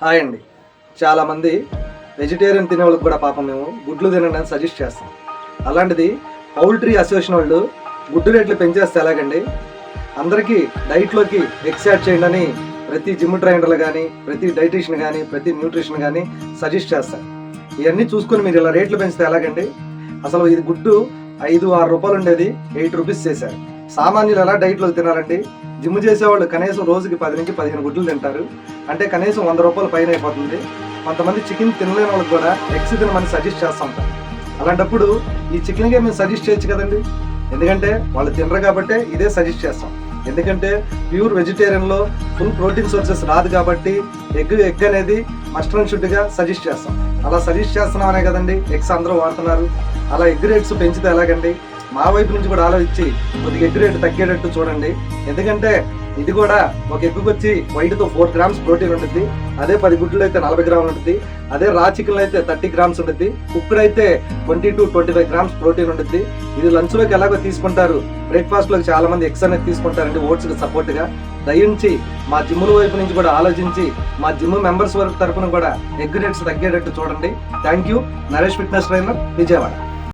Hi అండి. చాలామంది vegetarian తినే వాళ్ళకి కూడా పాపం మేము గుడ్లు తినండి అని సజెస్ట్ చేస్తాం. అలాంటిది పౌల్ట్రీ అసోసియేషన్ వాళ్ళు గుడ్డు రేట్లు పెంచేస్తే ఎలాగండి? అందరికీ డైట్లోకి ఎగ్స్ యాడ్ చేయండి అని ప్రతి జిమ్ ట్రైనర్లు కానీ, ప్రతి డైటీషియన్ కానీ, ప్రతి న్యూట్రిషన్ కానీ సజెస్ట్ చేస్తారు. ఇవన్నీ చూసుకొని మీరు ఇలా రేట్లు పెంచితే ఎలాగండి? అసలు ఇది గుడ్డు 5-6 రూపాయలు ఉండేది 8 రూపీస్ చేశారు. సామాన్యులు ఎలా డైట్లోకి తినాలండి? జిమ్ చేసేవాళ్ళు కనీసం రోజుకి 10 నుంచి 15 గుడ్లు తింటారు. అంటే కనీసం 100 రూపాయలు పైన అయిపోతుంది. కొంతమంది చికెన్ తినలేని వాళ్ళకి కూడా ఎగ్స్ తినమని సజెస్ట్ చేస్తూ ఉంటారు. అలాంటప్పుడు ఈ చికెన్గా మేము సజెస్ట్ చేయొచ్చు కదండి. ఎందుకంటే వాళ్ళు తినరు కాబట్టి ఇదే సజెస్ట్ చేస్తాం. ఎందుకంటే ప్యూర్ వెజిటేరియన్లో ఫుల్ ప్రోటీన్ సోర్సెస్ రాదు కాబట్టి ఎగ్ అనేది మస్ట్ అండ్ షుడ్గా సజెస్ట్ చేస్తాం. అలా సజెస్ట్ చేస్తున్నాం అనే కదండి ఎగ్స్ అందరూ వాడుతున్నారు. అలా ఎగ్ రేట్స్ పెంచితే ఎలాగండి? మా వైపు నుంచి కూడా ఆలోచించి కొద్దిగా ఎగ్ రేటు తగ్గేటట్టు చూడండి. ఎందుకంటే ఇది కూడా ఒక ఎగ్గుకి వచ్చి వైట్తో 4 గ్రామ్స్ ప్రోటీన్ ఉంటుంది. అదే 10 గుడ్లు అయితే 40 గ్రాములు ఉంటుంది. అదే రా చికెన్ అయితే 30 గ్రామ్స్ ఉంటుంది. కుక్కడ్ అయితే 20-25 గ్రామ్స్ ప్రోటీన్ ఉంటుంది. ఇది లంచ్లోకి ఎలాగో తీసుకుంటారు, బ్రేక్ఫాస్ట్లోకి చాలా మంది ఎగ్స్ అనేది తీసుకుంటారండి ఓట్స్కి సపోర్ట్గా. దయించి మా జిమ్ముల వైపు నుంచి కూడా ఆలోచించి మా జిమ్ మెంబర్స్ వరకు తరఫున కూడా ఎగ్ రేట్స్ తగ్గేటట్టు చూడండి. Thank you. Naresh fitness trainer, Vijayawada.